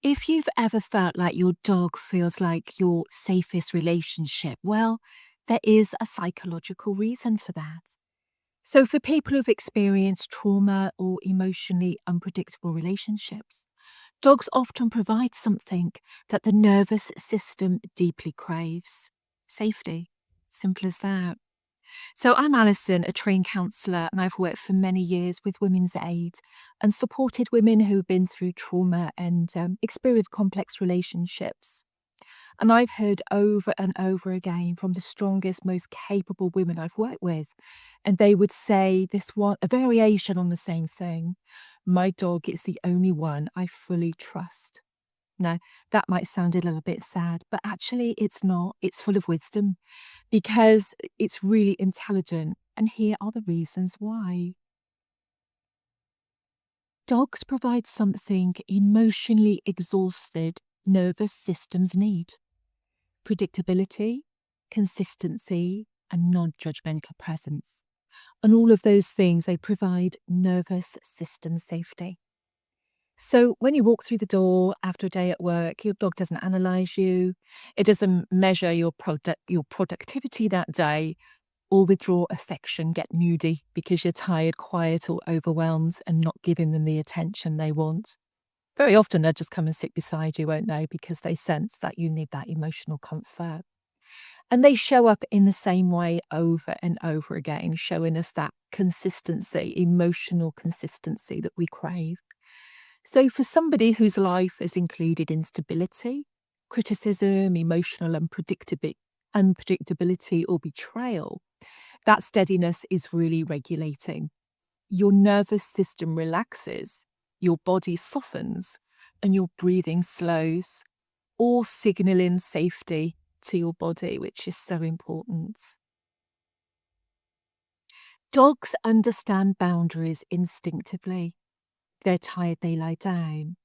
If you've ever felt like your dog feels like your safest relationship, well, there is a psychological reason for that. So, for people who've experienced trauma or emotionally unpredictable relationships, dogs often provide something that the nervous system deeply craves: safety. Simple as that. So, I'm Alison, a trained counsellor, and I've worked for many years with women's aid and supported women who've been through trauma and experienced complex relationships. And I've heard over and over again from the strongest, most capable women I've worked with. And they would say this one, a variation on the same thing: my dog is the only one I fully trust. Now, that might sound a little bit sad, but actually it's not. It's full of wisdom because it's really intelligent. And here are the reasons why. Dogs provide something emotionally exhausted nervous systems need: predictability, consistency, and non-judgemental presence. And all of those things, they provide nervous system safety. So when you walk through the door after a day at work, your dog doesn't analyse you. It doesn't measure your productivity that day, or withdraw affection, get moody because you're tired, quiet, or overwhelmed and not giving them the attention they want. Very often they'll just come and sit beside you, won't they? Because they sense that you need that emotional comfort. And they show up in the same way over and over again, showing us that consistency, emotional consistency that we crave. So, for somebody whose life has included instability, criticism, emotional unpredictability, or betrayal, that steadiness is really regulating. Your nervous system relaxes, your body softens, and your breathing slows, all signaling safety to your body, which is so important. Dogs understand boundaries instinctively. They're tired, they lie down.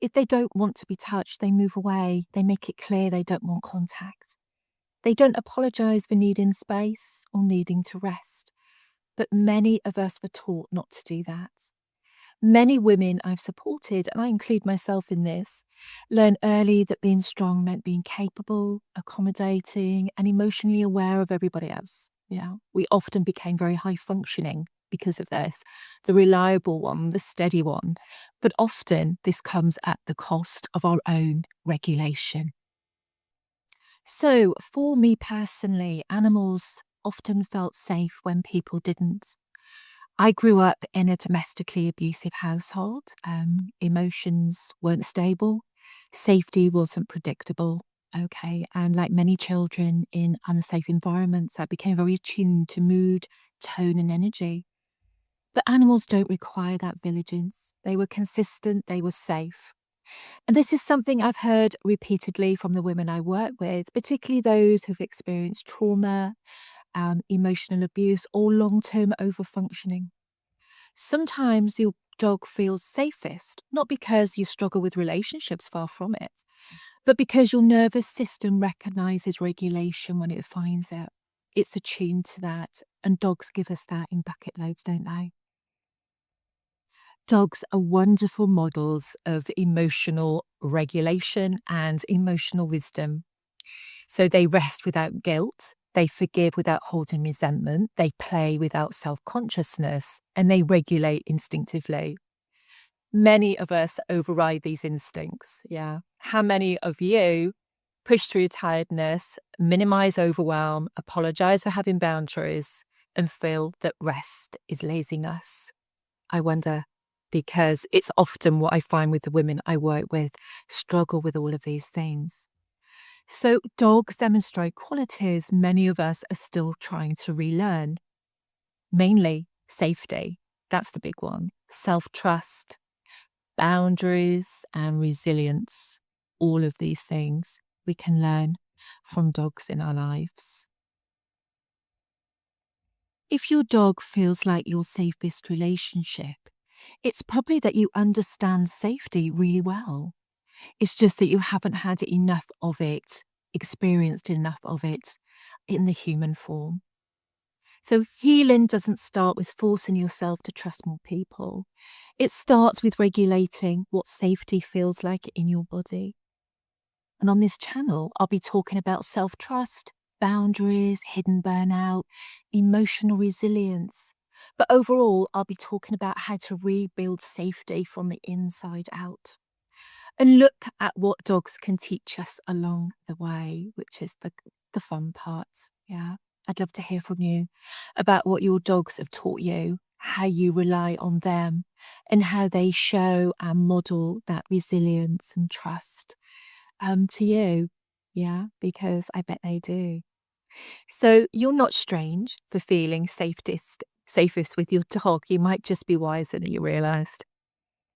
If they don't want to be touched, they move away. They make it clear they don't want contact. They don't apologise for needing space or needing to rest. But many of us were taught not to do that. Many women I've supported, and I include myself in this, learn early that being strong meant being capable, accommodating, and emotionally aware of everybody else. Yeah, we often became very high functioning because of this, the reliable one, the steady one. But often this comes at the cost of our own regulation. So, for me personally, animals often felt safe when people didn't. I grew up in a domestically abusive household. Emotions weren't stable, safety wasn't predictable. Okay. And like many children in unsafe environments, I became very attuned to mood, tone, and energy. But animals don't require that vigilance. They were consistent, they were safe. And this is something I've heard repeatedly from the women I work with, particularly those who've experienced trauma, emotional abuse, or long term overfunctioning. Sometimes your dog feels safest, not because you struggle with relationships, far from it, but because your nervous system recognizes regulation when it finds it. It's attuned to that, and dogs give us that in bucket loads, don't they? Dogs are wonderful models of emotional regulation and emotional wisdom. So they rest without guilt, they forgive without holding resentment, they play without self consciousness, and they regulate instinctively. Many of us override these instincts. Yeah. How many of you push through tiredness, minimize overwhelm, apologize for having boundaries, and feel that rest is laziness? I wonder, because it's often what I find with the women I work with struggle with all of these things. So, dogs demonstrate qualities many of us are still trying to relearn, mainly safety. That's the big one. Self trust, boundaries, and resilience. All of these things we can learn from dogs in our lives. If your dog feels like your safest relationship, it's probably that you understand safety really well. It's just that you haven't had enough of it, experienced enough of it in the human form. So healing doesn't start with forcing yourself to trust more people. It starts with regulating what safety feels like in your body. And on this channel, I'll be talking about self-trust, boundaries, hidden burnout, emotional resilience. But overall, I'll be talking about how to rebuild safety from the inside out. And look at what dogs can teach us along the way, which is the fun part. Yeah. I'd love to hear from you about what your dogs have taught you, how you rely on them, and how they show and model that resilience and trust to you. Yeah, because I bet they do. So you're not strange for feeling safest with your dog. You might just be wiser than you realised.